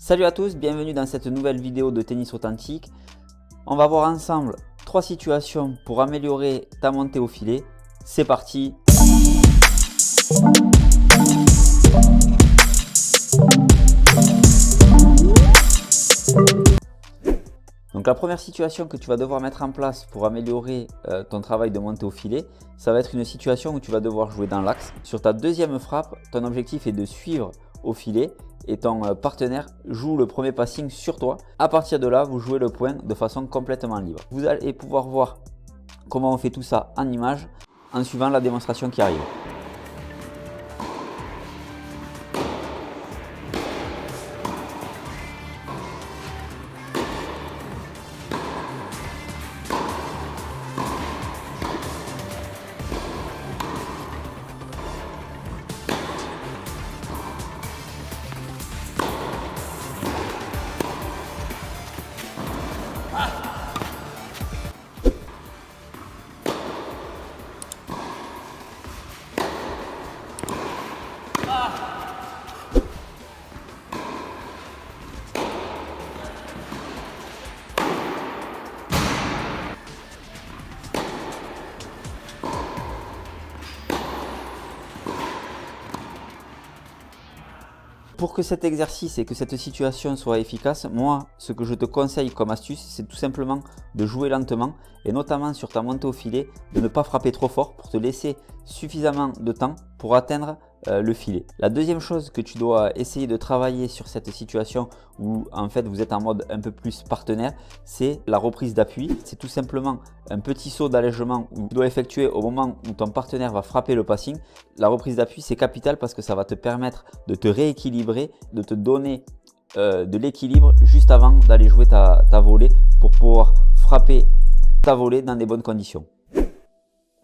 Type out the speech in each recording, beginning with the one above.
Salut à tous, bienvenue dans cette nouvelle vidéo de tennis authentique. On va voir ensemble 3 situations pour améliorer ta montée au filet. C'est parti! Donc la première situation que tu vas devoir mettre en place pour améliorer ton travail de montée au filet, ça va être une situation où tu vas devoir jouer dans l'axe. Sur ta deuxième frappe, ton objectif est de suivre au filet et ton partenaire joue le premier passing sur toi. À partir de là, vous jouez le point de façon complètement libre. Vous allez pouvoir voir comment on fait tout ça en image en suivant la démonstration qui arrive. Pour que cet exercice et que cette situation soit efficace, moi, ce que je te conseille comme astuce, c'est tout simplement de jouer lentement et notamment sur ta montée au filet, de ne pas frapper trop fort pour te laisser suffisamment de temps pour atteindre le filet. La deuxième chose que tu dois essayer de travailler sur cette situation où en fait vous êtes en mode un peu plus partenaire, c'est la reprise d'appui. C'est tout simplement un petit saut d'allègement où tu dois effectuer au moment où ton partenaire va frapper le passing. La reprise d'appui, c'est capital parce que ça va te permettre de te rééquilibrer, de te donner de l'équilibre juste avant d'aller jouer ta volée pour pouvoir frapper ta volée dans des bonnes conditions.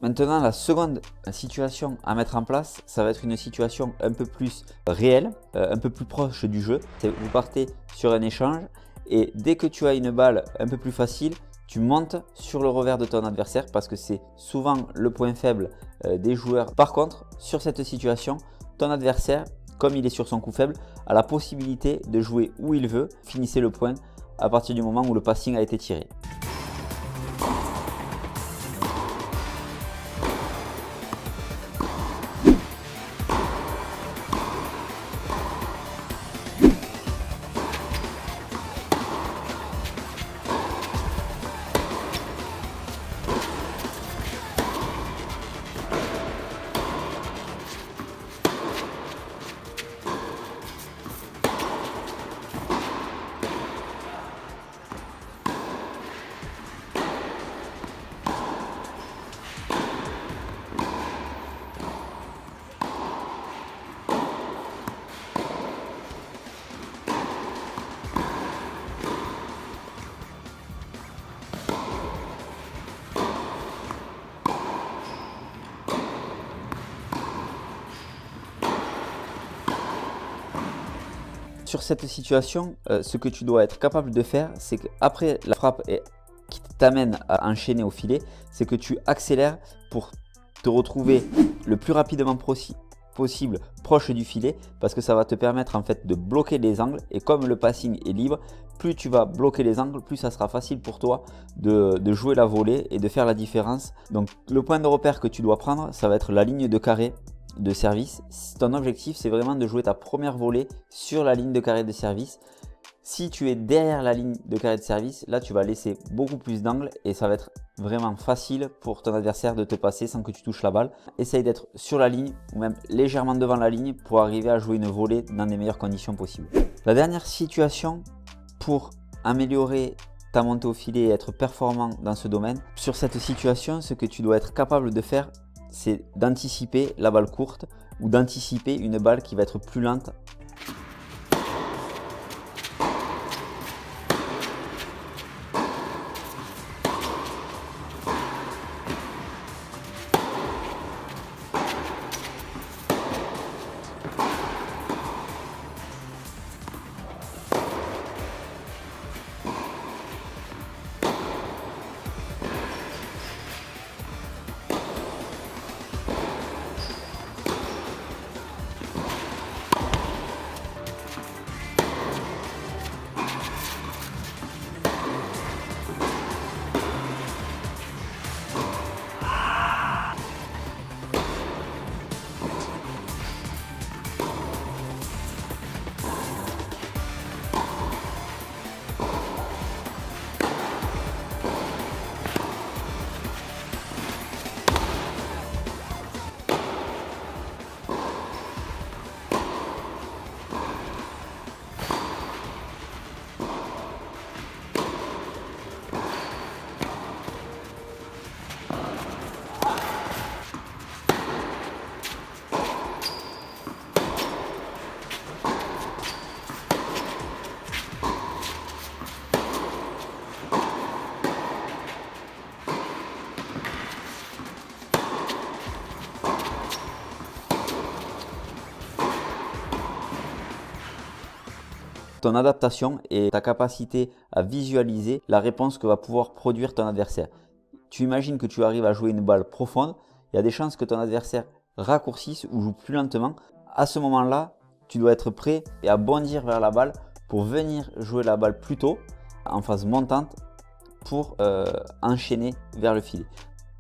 Maintenant, la seconde situation à mettre en place, ça va être une situation un peu plus réelle, un peu plus proche du jeu. Vous partez sur un échange et dès que tu as une balle un peu plus facile, tu montes sur le revers de ton adversaire parce que c'est souvent le point faible des joueurs. Par contre, sur cette situation, ton adversaire, comme il est sur son coup faible, a la possibilité de jouer où il veut, finissez le point à partir du moment où le passing a été tiré. Sur cette situation, ce que tu dois être capable de faire, c'est qu'après la frappe qui t'amène à enchaîner au filet, c'est que tu accélères pour te retrouver le plus rapidement possible proche du filet parce que ça va te permettre en fait de bloquer les angles et comme le passing est libre, plus tu vas bloquer les angles, plus ça sera facile pour toi de jouer la volée et de faire la différence. Donc le point de repère que tu dois prendre, ça va être la ligne de carré de service. Ton objectif, c'est vraiment de jouer ta première volée sur la ligne de carré de service. Si tu es derrière la ligne de carré de service, là tu vas laisser beaucoup plus d'angles et ça va être vraiment facile pour ton adversaire de te passer sans que tu touches la balle. Essaye d'être sur la ligne ou même légèrement devant la ligne pour arriver à jouer une volée dans les meilleures conditions possibles. La dernière situation pour améliorer ta montée au filet et être performant dans ce domaine, sur cette situation, ce que tu dois être capable de faire, c'est d'anticiper la balle courte ou d'anticiper une balle qui va être plus lente. ton adaptation et ta capacité à visualiser la réponse que va pouvoir produire ton adversaire. Tu imagines que tu arrives à jouer une balle profonde, il y a des chances que ton adversaire raccourcisse ou joue plus lentement. À ce moment-là, tu dois être prêt et à bondir vers la balle pour venir jouer la balle plus tôt, en phase montante, pour enchaîner vers le filet.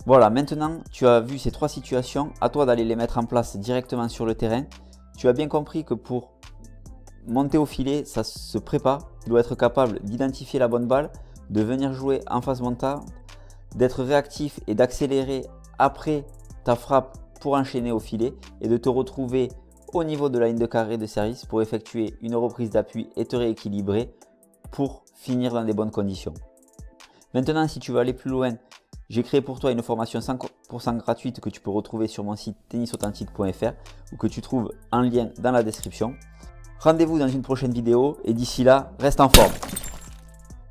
Voilà, maintenant tu as vu ces 3 situations, à toi d'aller les mettre en place directement sur le terrain. Tu as bien compris que pour monter au filet, ça se prépare. Tu dois être capable d'identifier la bonne balle, de venir jouer en phase montante, d'être réactif et d'accélérer après ta frappe pour enchaîner au filet et de te retrouver au niveau de la ligne de carré de service pour effectuer une reprise d'appui et te rééquilibrer pour finir dans des bonnes conditions. Maintenant, si tu veux aller plus loin, j'ai créé pour toi une formation 100% gratuite que tu peux retrouver sur mon site tennisauthentique.fr ou que tu trouves en lien dans la description. Rendez-vous dans une prochaine vidéo et d'ici là, reste en forme.